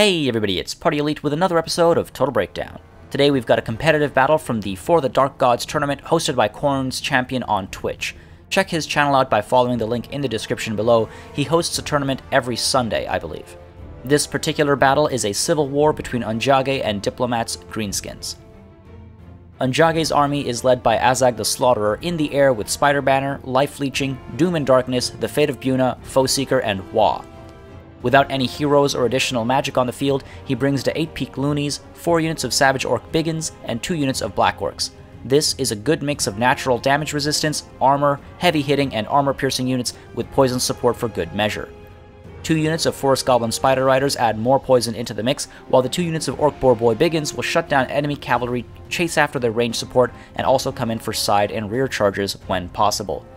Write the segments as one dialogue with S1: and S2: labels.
S1: Hey everybody, it's Party Elite with another episode of Total Breakdown. Today we've got a competitive battle from the For the Dark Gods tournament hosted by Corn's Champion on Twitch. Check his channel out by following the link in the description below. He hosts a tournament every Sunday, I believe. This particular battle is a civil war between Ondjage and Diplomatt's Greenskins. Ondjage's army is led by Anjar the Slaughterer in the air with Spider Banner, Life Leeching, Doom and Darkness, the Fate of Buna, Foe Seeker, and Wa. Without any heroes or additional magic on the field, he brings to 8 Peak Loonies, 4 units of Savage Orc Biggins, and 2 units of Black Orcs. This is a good mix of natural damage resistance, armor, heavy hitting, and armor piercing units with poison support for good measure. 2 units of Forest Goblin Spider Riders add more poison into the mix, while the 2 units of Orc Boar Boy Biggins will shut down enemy cavalry, chase after their range support, and also come in for side and rear charges when possible.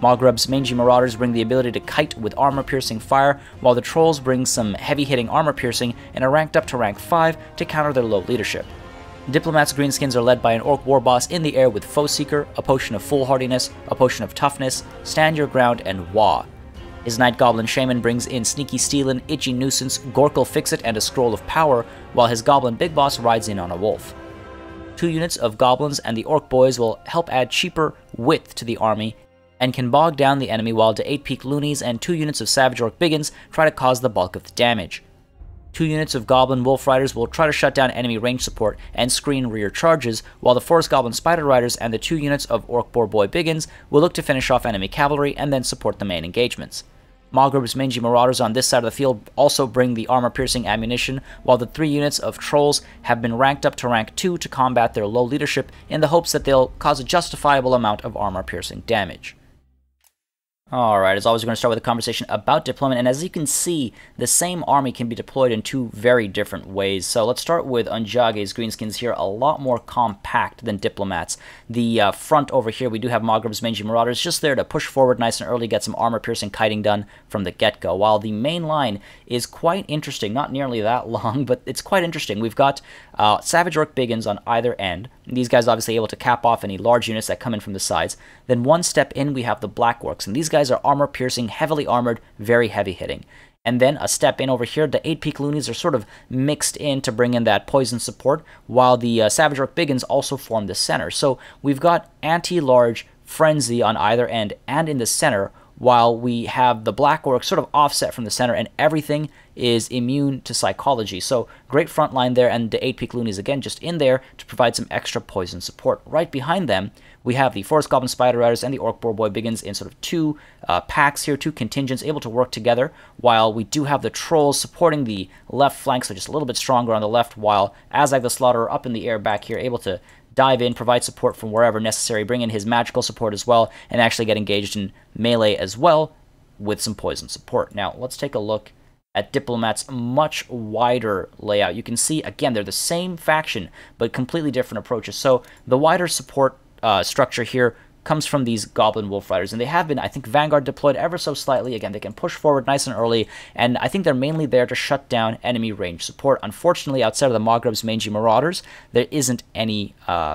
S1: Mogrub's Mangy Marauders bring the ability to kite with armor-piercing fire, while the Trolls bring some heavy-hitting armor-piercing and are ranked up to rank 5 to counter their low leadership. Diplomatt's Greenskins are led by an Orc War Boss in the air with Foe Seeker, a Potion of Foolhardiness, a Potion of Toughness, Stand Your Ground, and Wa. His Night Goblin Shaman brings in Sneaky Stealin', Itchy Nuisance, Gorkle Fixit, and a Scroll of Power, while his Goblin Big Boss rides in on a Wolf. 2 units of Goblins and the Orc Boys will help add cheaper width to the army, and can bog down the enemy while the 8 Peak Loonies and 2 units of Savage Orc Biggins try to cause the bulk of the damage. 2 units of Goblin Wolf Riders will try to shut down enemy range support and screen rear charges, while the Forest Goblin Spider Riders and the 2 units of Orc Boar Boy Biggins will look to finish off enemy cavalry and then support the main engagements. Mogrub's Mangy Marauders on this side of the field also bring the armor-piercing ammunition, while the 3 units of Trolls have been ranked up to rank 2 to combat their low leadership in the hopes that they'll cause a justifiable amount of armor-piercing damage. Alright, as always, we're going to start with a conversation about deployment, and as you can see, the same army can be deployed in 2 very different ways. So let's start with Ondjage's Greenskins here, a lot more compact than Diplomatt's. The front over here, we do have Mogrub's Mangy Marauders just there to push forward nice and early, get some armor-piercing kiting done from the get-go, while the main line is quite interesting, not nearly that long, but it's quite interesting. We've got Savage Orc Biggins on either end. These guys obviously able to cap off any large units that come in from the sides. Then one step in, we have the Black Orcs, and these guys are armor-piercing, heavily armored, very heavy-hitting. And then a step in over here, the 8 Peak Loonies are sort of mixed in to bring in that poison support, while the Savage Orc Biggins also form the center. So we've got anti-large frenzy on either end and in the center, while we have the Black Orcs sort of offset from the center, and everything is immune to psychology. So great front line there, and the 8 Peak Loonies again just in there to provide some extra poison support. Right behind them, we have the Forest Goblin Spider Riders and the Orc Boar Boy Biggins in sort of 2 packs here, 2 contingents able to work together, while we do have the Trolls supporting the left flank, so just a little bit stronger on the left, while Anjar the Slaughterer up in the air back here, able to dive in, provide support from wherever necessary, bring in his magical support as well, and actually get engaged in melee as well with some poison support. Now, let's take a look at Diplomatt's much wider layout. You can see, again, they're the same faction, but completely different approaches. So the wider support structure here comes from these Goblin Wolf Riders, and they have been, I think, Vanguard deployed ever so slightly. Again, they can push forward nice and early, and I think they're mainly there to shut down enemy range support. Unfortunately, outside of the Mogrub's Mangy Marauders, there isn't any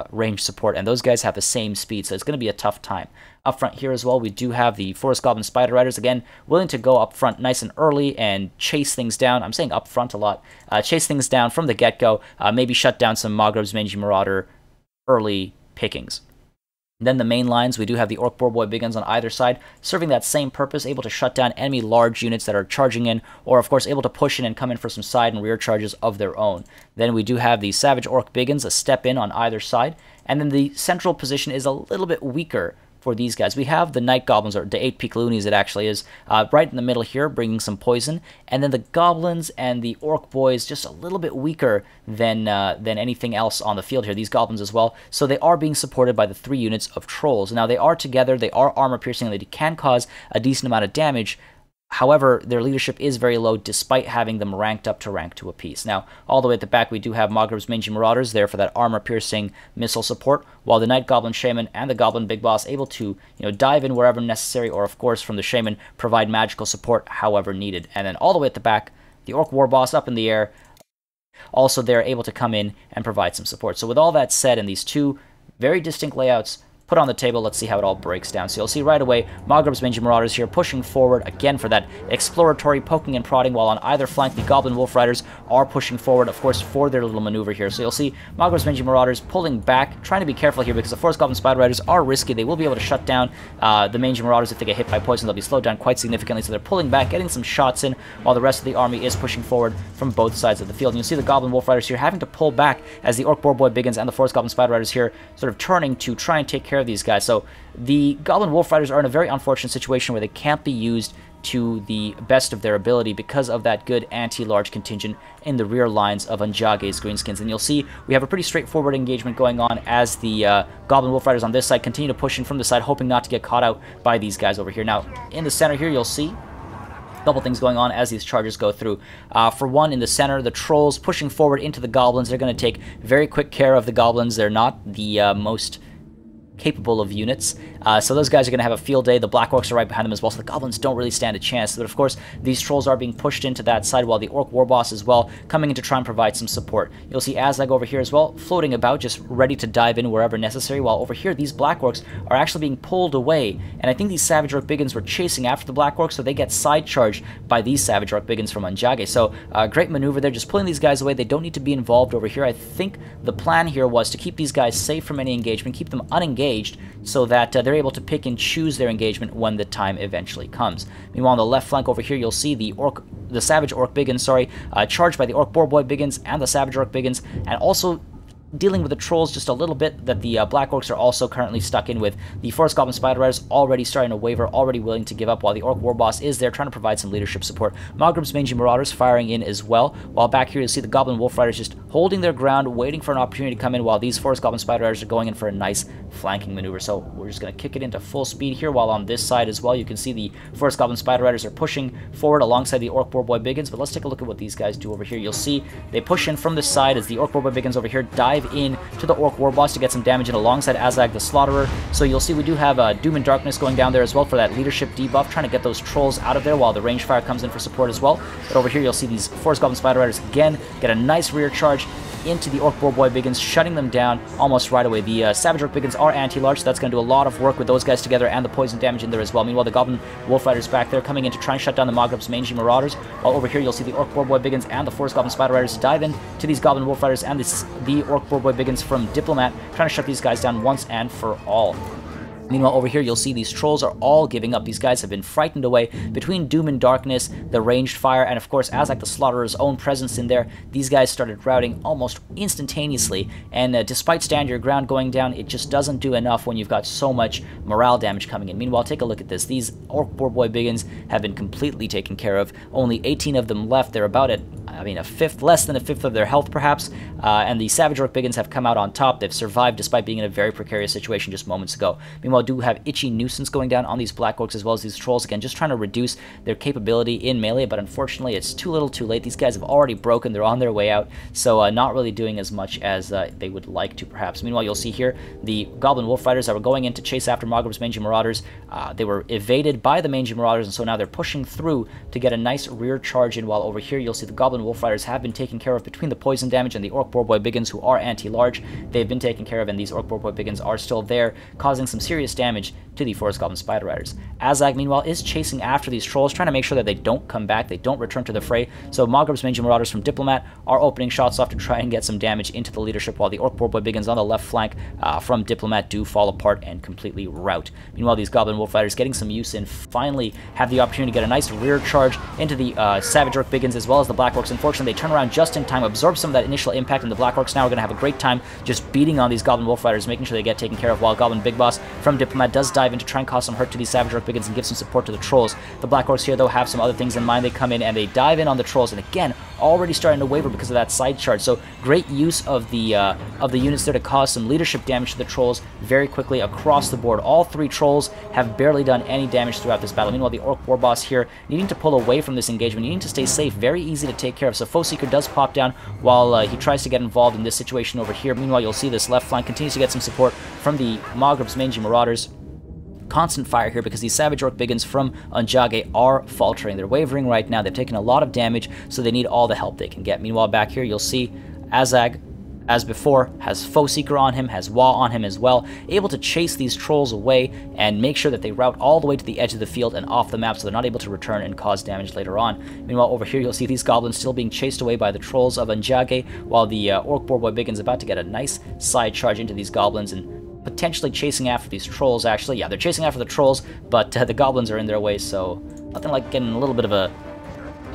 S1: range support, and those guys have the same speed, so it's going to be a tough time. Up front here as well, we do have the Forest Goblin Spider Riders, again, willing to go up front nice and early and chase things down. I'm saying up front a lot. Chase things down from the get-go, maybe shut down some Mogrub's Mangy Marauder early pickings. Then the main lines, we do have the Orc Boar Boy Biggins on either side, serving that same purpose, able to shut down enemy large units that are charging in, or of course able to push in and come in for some side and rear charges of their own. Then we do have the Savage Orc Biggins, a step in on either side, and then the central position is a little bit weaker for these guys. We have the Night Goblins, or the 8 Peak Loonies it actually is, right in the middle here, bringing some poison, and then the Goblins and the Orc Boys just a little bit weaker than anything else on the field here, these Goblins as well, so they are being supported by the 3 units of Trolls. Now they are together, they are armor-piercing, and they can cause a decent amount of damage. However, their leadership is very low despite having them ranked up to rank 2 apiece. Now, all the way at the back, we do have Mogrub's Mangy Marauders there for that armor-piercing missile support, while the Night Goblin Shaman and the Goblin Big Boss able to dive in wherever necessary, or of course from the Shaman, provide magical support however needed. And then all the way at the back, the Orc War Boss up in the air, also they're able to come in and provide some support. So with all that said, in these 2 very distinct layouts, put on the table. Let's see how it all breaks down. So you'll see right away, Maghrib's Mangy Marauders here pushing forward again for that exploratory poking and prodding, while on either flank the Goblin Wolf Riders are pushing forward, of course, for their little maneuver here. So you'll see Maghrib's Mangy Marauders pulling back, trying to be careful here because the Forest Goblin Spider Riders are risky. They will be able to shut down the Mangy Marauders if they get hit by poison. They'll be slowed down quite significantly, so they're pulling back, getting some shots in, while the rest of the army is pushing forward from both sides of the field. And you'll see the Goblin Wolf Riders here having to pull back as the Orc Boar Boy Biggins and the Forest Goblin Spider Riders here sort of turning to try and take care of these guys. So the Goblin Wolf Riders are in a very unfortunate situation where they can't be used to the best of their ability because of that good anti-large contingent in the rear lines of Ondjage's Greenskins. And you'll see we have a pretty straightforward engagement going on as the Goblin Wolf Riders on this side continue to push in from the side, hoping not to get caught out by these guys over here. Now, in the center here, you'll see couple things going on as these charges go through. For one, in the center, the trolls pushing forward into the goblins. They're going to take very quick care of the goblins. They're not the most capable of units, so those guys are going to have a field day. The Black Orcs are right behind them as well, so the goblins don't really stand a chance. But of course, these trolls are being pushed into that side, while the Orc War Boss as well coming in to try and provide some support. You'll see Azag over here as well, floating about, just ready to dive in wherever necessary, while over here, these Black Orcs are actually being pulled away, and I think these Savage Orc Biggins were chasing after the Black Orcs, so they get side charged by these Savage Orc Biggins from Ondjage. So, great maneuver there, just pulling these guys away. They don't need to be involved over here. I think the plan here was to keep these guys safe from any engagement, keep them unengaged, so that they're able to pick and choose their engagement when the time eventually comes. Meanwhile, on the left flank over here, you'll see the Savage Orc Biggins, charged by the Orc Boar Boy Biggins and the Savage Orc Biggins, and also dealing with the trolls just a little bit that the Black Orcs are also currently stuck in with. The Forest Goblin Spider Riders already starting to waver, already willing to give up, while the Orc War Boss is there trying to provide some leadership support. Maghrib's Mangy Marauders firing in as well, while back here you'll see the Goblin Wolf Riders just holding their ground, waiting for an opportunity to come in, while these Forest Goblin Spider Riders are going in for a nice flanking maneuver. So we're just going to kick it into full speed here, while on this side as well you can see the Forest Goblin Spider Riders are pushing forward alongside the Orc Boar Boy Biggins. But let's take a look at what these guys do over here. You'll see they push in from this side as the Orc Boar Boy Biggins over here dive in to the Orc War Boss to get some damage in alongside Azag the Slaughterer. So you'll see we do have Doom and Darkness going down there as well for that leadership debuff, trying to get those trolls out of there while the range fire comes in for support as well. But over here you'll see these Forest Goblin Spider Riders again get a nice rear charge into the Orc Boar Boy Biggins, shutting them down almost right away. The Savage Orc Biggins are anti-large, so that's going to do a lot of work with those guys together and the poison damage in there as well. Meanwhile, the Goblin Wolf Riders back there coming in to try and shut down the Maghrib's Mangy Marauders, while over here you'll see the Orc Boar Boy Biggins and the Forest Goblin Spider Riders dive in to these Goblin Wolf Riders and the Orc Boar Boy Biggins from Diplomatt, trying to shut these guys down once and for all. Meanwhile, over here, you'll see these trolls are all giving up. These guys have been frightened away between Doom and Darkness, the ranged fire, and of course, Azag the Slaughterer,'s own presence in there. These guys started routing almost instantaneously, and despite stand your ground going down, it just doesn't do enough when you've got so much morale damage coming in. Meanwhile, take a look at this. These Orc Boar Boy Biggins have been completely taken care of. Only 18 of them left. They're about at, a fifth, less than a fifth of their health, perhaps, and the Savage Orc Biggins have come out on top. They've survived despite being in a very precarious situation just moments ago. Meanwhile, do have Itchy Nuisance going down on these Black Orcs as well as these trolls, again, just trying to reduce their capability in melee, but unfortunately, it's too little too late. These guys have already broken. They're on their way out, so not really doing as much as they would like to, perhaps. Meanwhile, you'll see here the Goblin Wolf Riders that were going in to chase after Maghrib's Mangy Marauders. They were evaded by the Mangy Marauders, and so now they're pushing through to get a nice rear charge in, while over here, you'll see the Goblin Wolf Riders have been taken care of between the poison damage and the Orc Boar Boy Biggins, who are anti-large. They've been taken care of, and these Orc Boar Boy Biggins are still there, causing some serious damage to the Forest Goblin Spider Riders. Azag, meanwhile, is chasing after these trolls, trying to make sure that they don't come back, they don't return to the fray. So Maghrib's Mangy Marauders from Diplomatt are opening shots off to try and get some damage into the leadership, while the Orc Boar Boy Biggins on the left flank from Diplomatt do fall apart and completely rout. Meanwhile, these Goblin Wolf Riders getting some use in, finally have the opportunity to get a nice rear charge into the Savage Orc Biggins as well as the Black Orcs. Unfortunately, they turn around just in time, absorb some of that initial impact, and the Black Orcs now are going to have a great time just beating on these Goblin Wolf Riders, making sure they get taken care of, while Goblin Big Boss from Diplomatt does dive in to try and cause some hurt to these Savage Orc Biggins and give some support to the trolls. The Black Orcs here, though, have some other things in mind. They come in and they dive in on the trolls, and again, already starting to waver because of that side charge. So great use of the units there to cause some leadership damage to the trolls very quickly across the board. All three trolls have barely done any damage throughout this battle. Meanwhile, the Orc War Boss here needing to pull away from this engagement, needing to stay safe, very easy to take care of. So Foe Seeker does pop down while he tries to get involved in this situation over here. Meanwhile, you'll see this left flank continues to get some support from the Maghrib's Mangy Marauders. Constant fire here because these Savage Orc Biggins from Ondjage are faltering. They're wavering right now. They've taken a lot of damage, so they need all the help they can get. Meanwhile, back here, you'll see Azag as before, has Foe Seeker on him, has Wah on him as well, able to chase these trolls away and make sure that they route all the way to the edge of the field and off the map so they're not able to return and cause damage later on. Meanwhile, over here you'll see these goblins still being chased away by the trolls of Ondjage, while the Orc Boar Boy Biggin's about to get a nice side charge into these goblins and potentially chasing after these trolls, actually. Yeah, they're chasing after the trolls, but the goblins are in their way, so nothing like getting a little bit of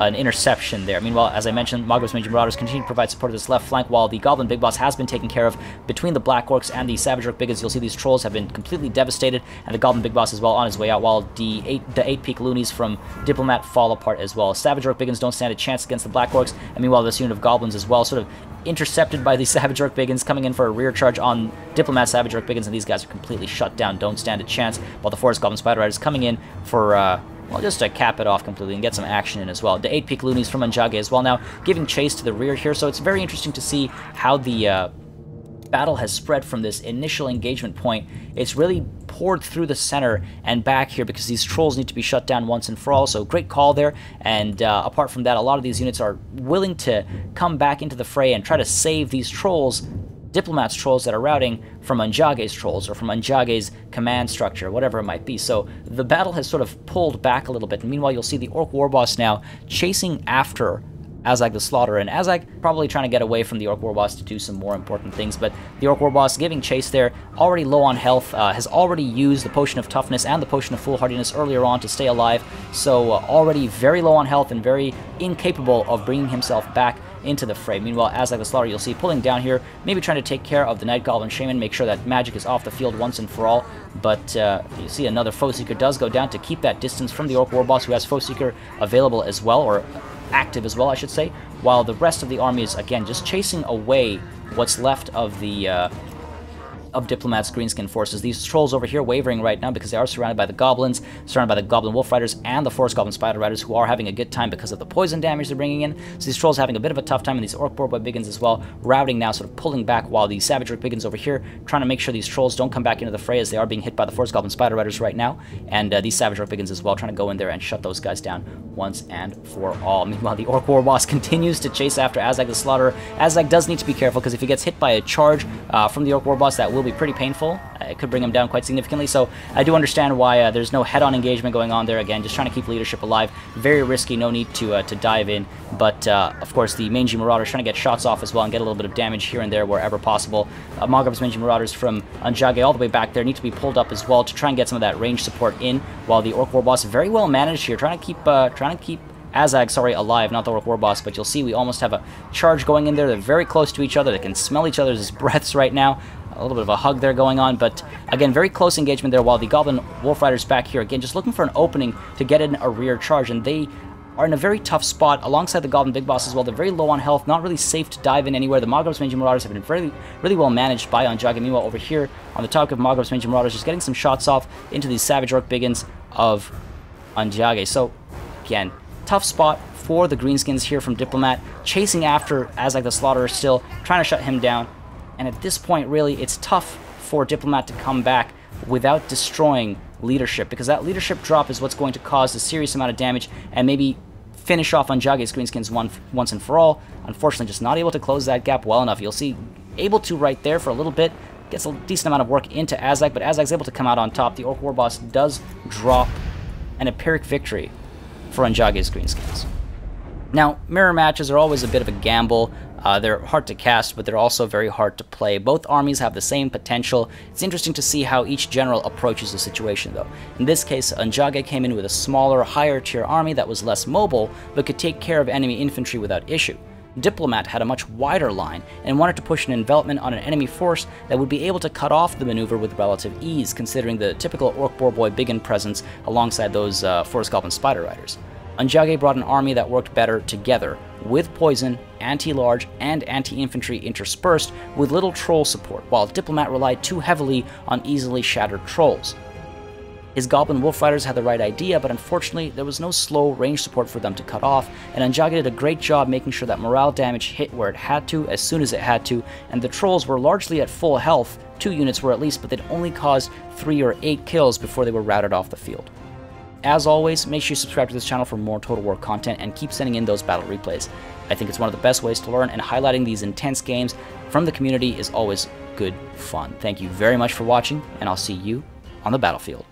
S1: an interception there. Meanwhile, as I mentioned, Maghrib's Mangy Marauders continue to provide support to this left flank, while the Goblin Big Boss has been taken care of between the Black Orcs and the Savage Orc Biggins. You'll see these trolls have been completely devastated, and the Goblin Big Boss as well on his way out, while the 8-peak loonies from Diplomatt fall apart as well. Savage Orc Biggins don't stand a chance against the Black Orcs, and meanwhile this unit of Goblins as well, sort of intercepted by the Savage Orc Biggins, coming in for a rear charge on Diplomat Savage Orc Biggins, and these guys are completely shut down, don't stand a chance, while the Forest Goblin Spider Riders coming in for well, just to cap it off completely and get some action in as well. The 8-peak loonies from Ondjage as well now, giving chase to the rear here, so it's very interesting to see how the battle has spread from this initial engagement point. It's really poured through the center and back here because these trolls need to be shut down once and for all, so great call there. And apart from that, a lot of these units are willing to come back into the fray and try to save these trolls, Diplomat's trolls that are routing from Ondjage's trolls or from Ondjage's command structure, whatever it might be. So the battle has sort of pulled back a little bit, and meanwhile you'll see the Orc Warboss now chasing after Azag the Slaughterer, and Azag probably trying to get away from the Orc Warboss to do some more important things, but the Orc Warboss giving chase there, already low on health, has already used the Potion of Toughness and the Potion of Foolhardiness earlier on to stay alive, so already very low on health and very incapable of bringing himself back into the fray. Meanwhile, Azag the Slaughterer, you'll see pulling down here, maybe trying to take care of the Night Goblin Shaman, make sure that magic is off the field once and for all, but you see another Foe Seeker does go down to keep that distance from the Orc Warboss, who has Foe Seeker available as well, or active as well, I should say, while the rest of the army is, again, just chasing away what's left of the of Diplomat's Greenskin forces. These trolls over here wavering right now because they are surrounded by the goblins, surrounded by the Goblin Wolf Riders and the Forest Goblin Spider Riders, who are having a good time because of the poison damage they're bringing in. So these trolls are having a bit of a tough time, and these Orc Boar Boy Biggins as well, routing now, sort of pulling back, while the Savage Orc Biggins over here trying to make sure these trolls don't come back into the fray, as they are being hit by the Forest Goblin Spider Riders right now, and these Savage Orc Biggins as well trying to go in there and shut those guys down once and for all. Meanwhile, the Orc Warboss continues to chase after Azag the Slaughterer. Azag does need to be careful, because if he gets hit by a charge from the Orc Warboss, that will be pretty painful. It could bring him down quite significantly, so I do understand why there's no head-on engagement going on there. Again, just trying to keep leadership alive. Very risky, no need to dive in, but of course the Mangy Marauders trying to get shots off as well and get a little bit of damage here and there wherever possible. Maghrib's Mangy Marauders from Ondjage all the way back there need to be pulled up as well to try and get some of that range support in, while the Orc Warboss very well managed here, trying to keep Azag, alive, not the Orc Warboss, but you'll see we almost have a charge going in there. They're very close to each other. They can smell each other's breaths right now. A little bit of a hug there going on, but again, very close engagement there, while the Goblin Wolf Riders back here, again, just looking for an opening to get in a rear charge, and they are in a very tough spot alongside the Goblin Big Boss as well. They're very low on health, not really safe to dive in anywhere. The Maghrib's Mangy Marauders have been really well managed by Ondjage. Meanwhile, over here on the top of Maghrib's Mangy Marauders, just getting some shots off into these Savage Orc Biggins of Ondjage. So, again, tough spot for the Greenskins here from Diplomat, chasing after Azag the Slaughterer still, trying to shut him down. And at this point, really, it's tough for Diplomat to come back without destroying leadership, because that leadership drop is what's going to cause a serious amount of damage and maybe finish off Ondjage's Greenskins once and for all. Unfortunately, just not able to close that gap well enough. You'll see, able to right there for a little bit, gets a decent amount of work into Azag, but Azag's able to come out on top. The Orc Warboss does drop an Empiric victory for Ondjage's Greenskins. Now, mirror matches are always a bit of a gamble. They're hard to cast, but they're also very hard to play. Both armies have the same potential. It's interesting to see how each general approaches the situation, though. In this case, Ondjage came in with a smaller, higher-tier army that was less mobile, but could take care of enemy infantry without issue. Diplomat had a much wider line and wanted to push an envelopment on an enemy force that would be able to cut off the maneuver with relative ease, considering the typical Orc Boar Boy Biggin presence alongside those Forest Goblin Spider Riders. Ondjage brought an army that worked better together, with poison, anti-large, and anti-infantry interspersed with little troll support, while Diplomat relied too heavily on easily shattered trolls. His Goblin Wolf Riders had the right idea, but unfortunately there was no slow range support for them to cut off, and Ondjage did a great job making sure that morale damage hit where it had to, as soon as it had to, and the trolls were largely at full health. 2 units were at least, but they'd only caused 3 or 8 kills before they were routed off the field. as always, make sure you subscribe to this channel for more Total War content and keep sending in those battle replays. I think it's one of the best ways to learn, and highlighting these intense games from the community is always good fun. Thank you very much for watching, and I'll see you on the battlefield.